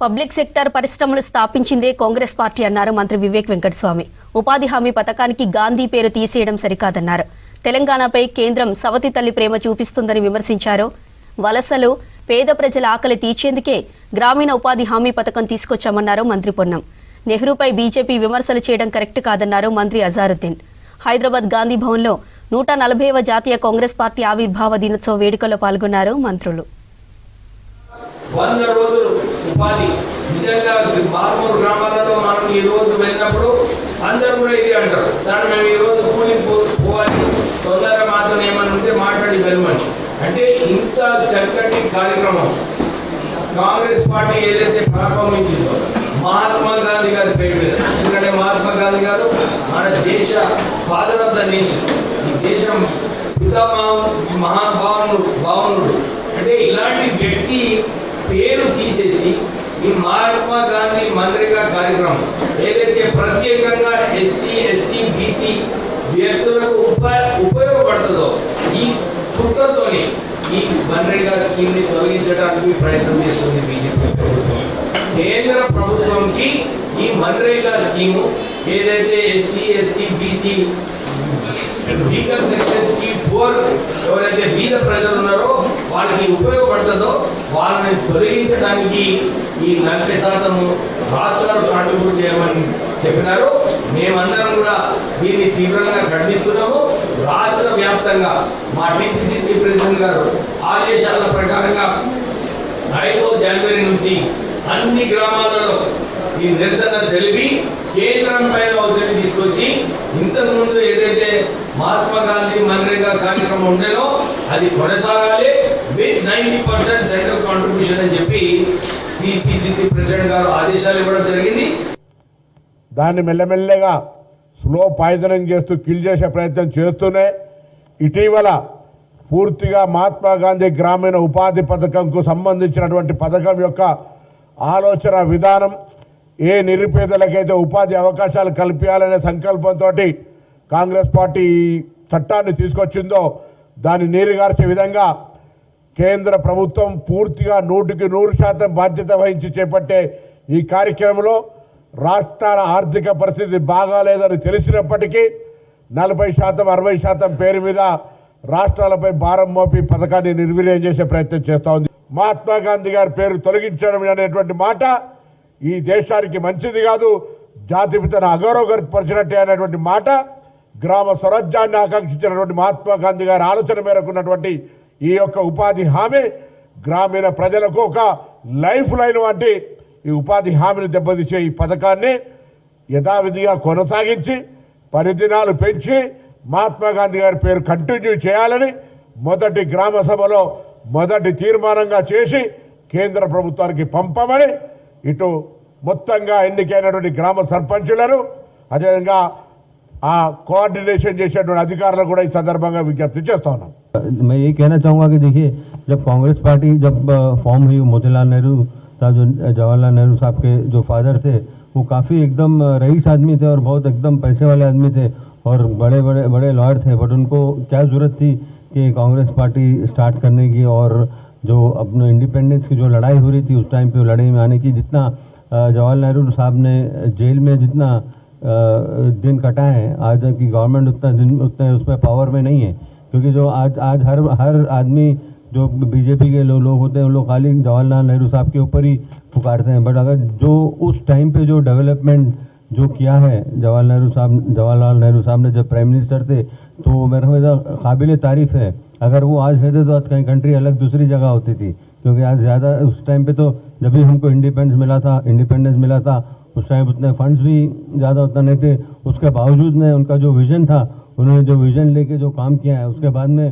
Public sector పరిశ్రమలు స్థాపించిందే Congress party అన్నారు మంత్రి వివేక్ వెంకటస్వామి. ఉపాధి హామీ పథకానికి గాంధీ పేరు తీసేయడం సరికాదన్నారు. తెలంగాణపై కేంద్రం సవతి తల్లి ప్రేమ చూపిస్తుందని విమర్శించారు. వలసలు పేద ప్రజల ఆకలి తీర్చేందుకే గ్రామీణ ఉపాధి హామీ పథకం తీసుకొచ్చామన్నారు మంత్రి పొన్నం. నెహ్రూపై బీజేపీ విమర్శలు చేయడం కరెక్ట్ కాదన్నారు మంత్రి అజారుద్దీన్. హైదరాబాద్ గాంధీ భవన్లో 140వ జాతీయ కాంగ్రెస్ పార్టీ ఆవిర్భావ దినోత్సవ వేడుకల్లో పాల్గొన్నారు మంత్రులు. 100 రోజులు ఉపాధి నిజంగా మారుమూరు గ్రామాలలో మనం ఈ రోజు వెళ్ళినప్పుడు అందరూ కూడా ఇది అంటారు, సార్ మేము ఈ రోజు కూలికి పోవాలి, తొందరగా మాతో ఏమని ఉంటే మాట్లాడి వెళ్ళమని. అంటే ఇంత చక్కటి కార్యక్రమం కాంగ్రెస్ పార్టీ ఏదైతే ప్రారంభించిందో మహాత్మా గాంధీ గారి పేరు మీద. ఎందుకంటే మహాత్మా గాంధీ గారు మన దేశ ఫాదర్ ఆఫ్ ద నేషన్, ఈ దేశం మహాభావనుడు. అంటే ఇలాంటి వ్యక్తి పేరు తీసేసి ఈ మహాత్మా గాంధీ మన్రేగా కార్యక్రమం ఏదైతే ప్రత్యేకంగా ఎస్సీ ఎస్టీ బీసీ వ్యక్తులకు ఉపయోగపడుతుందో ఈ కుట్రతోని ఈ మన్రేగా స్కీమ్ ని తొలగించడానికి ప్రయత్నం చేస్తుంది బీజేపీ ప్రభుత్వం. కేంద్ర ప్రభుత్వంకి ఈ మన్రేగా స్కీము ఏదైతే SC ST BC weaker sections కి ఎవరైతే బీద ప్రజలు ఉన్నారో వాళ్ళకి ఉపయోగపడుతుందో వాళ్ళని తొలగించడానికి ఈ 40% రాష్ట్రాలు కాంట్రిబ్యూట్ చేయమని చెప్పినారు. మేమందరం కూడా దీన్ని తీవ్రంగా ఖండిస్తున్నాము. రాష్ట్ర వ్యాప్తంగా మా టీపీసీసీ ప్రెసిడెంట్ గారు ఆదేశాల ప్రకారంగా 5వ జనవరి నుంచి అన్ని గ్రామాలలో ఈ నిరసన తెలిపి కేంద్రం పైన ఒత్తిడి తీసుకొచ్చి ఇంతకుముందు ఏదైతే మహాత్మా గాంధీ మన్రేగా కార్యక్రమం ఉండేనో అది కొనసాగాలి విత్ 90% సెంట్రల్ కాంట్రిబ్యూషన్ అని చెప్పి టీపీసీసీ ప్రెసిడెంట్ గారు ఆదేశాలు ఇవ్వడం జరిగింది. దాన్ని మెల్లమెల్లగా స్లో పాయిజనింగ్ చేస్తూ కిల్ చేసే ప్రయత్నం చేస్తూనే ఇటీవల పూర్తిగా మహాత్మా గాంధీ గ్రామీణ ఉపాధి పథకంకు సంబంధించినటువంటి పథకం యొక్క ఆలోచన విధానం ఏ నిరుపేదలకైతే ఉపాధి అవకాశాలు కల్పించాలనే సంకల్పంతో కాంగ్రెస్ పార్టీ చట్టాన్ని తీసుకొచ్చిందో దాన్ని నీరుగార్చే విధంగా కేంద్ర ప్రభుత్వం పూర్తిగా 100% బాధ్యత వహించి చేపట్టే ఈ కార్యక్రమంలో రాష్ట్రాల ఆర్థిక పరిస్థితి బాగాలేదని తెలిసినప్పటికీ 40% 60% పేరు మీద రాష్ట్రాలపై భారం మోపి పథకాన్ని నిర్వీర్యం చేసే ప్రయత్నం చేస్తూ ఉంది. మహాత్మా గాంధీ గారి పేరు తొలగించడం అనేటువంటి మాట ఈ దేశానికి మంచిది కాదు, జాతిపితను అగౌరవపరిచినట్టే అనేటువంటి మాట గ్రామ స్వరాజ్యాన్ని ఆకాంక్షించినటువంటి మహాత్మా గాంధీ గారి ఆలోచన మేరకు ఉన్నటువంటి ఈ యొక్క ఉపాధి హామీ గ్రామీణ ప్రజలకు ఒక లైఫ్ లైన్ వంటి ఈ ఉపాధి హామీని దెబ్బతీసే ఈ పథకాన్ని యథావిధిగా కొనసాగించి 10 దినాలు పెంచి మహాత్మా గాంధీ గారి పేరు కంటిన్యూ చేయాలని మొదటి గ్రామ సభలో మొదటి తీర్మానంగా చేసి కేంద్ర ప్రభుత్వానికి పంపమని ఇటు మొత్తంగా ఎన్నికైనటువంటి గ్రామ సర్పంచులను అదేవిధంగా ఆ కోఆర్డినేషన్ చేసేటువంటి అధికారులు కూడా ఈ సందర్భంగా విజ్ఞప్తి చేస్తా ఉన్నాం. मैं ये कहना चाहूँगा कि देखिए, जब कांग्रेस पार्टी जब फॉर्म हुई, मोतीलाल नेहरू साहब जो जवाहरलाल नेहरू साहब के जो फादर थे वो काफ़ी एकदम रईस आदमी थे और बहुत एकदम पैसे वाले आदमी थे और बड़े लॉयर थे. बट उनको क्या ज़रूरत थी कि कांग्रेस पार्टी स्टार्ट करने की और जो अपने इंडिपेंडेंस की जो लड़ाई हो रही थी उस टाइम पे वो लड़ाई में आने की. जितना जवाहरलाल नेहरू साहब ने जेल में जितना दिन कटाए हैं, आज की गवर्नमेंट उतने उसमें पावर में नहीं है, क्योंकि जो आज हर आदमी जो बीजेपी के लोग होते हैं वो लोग खाली जवाहरलाल नेहरू साहब के ऊपर ही पुकारते हैं. बट अगर जो उस टाइम पे जो डेवलपमेंट जो किया है जवाहरलाल नेहरू साहब ने जब प्राइम मिनिस्टर थे, तो मेरे को काबिल तारीफ़ है. अगर वो आज रहते तो आज कहीं कंट्री अलग दूसरी जगह होती थी, क्योंकि आज ज़्यादा उस टाइम पे तो जब भी हमको इंडिपेंडेंस मिला था उस टाइम उतने फंड्स भी ज़्यादा उतना नहीं थे. उसके बावजूद में उनका जो विज़न था, उन्होंने जो विज़न लेके जो काम किया है उसके बाद में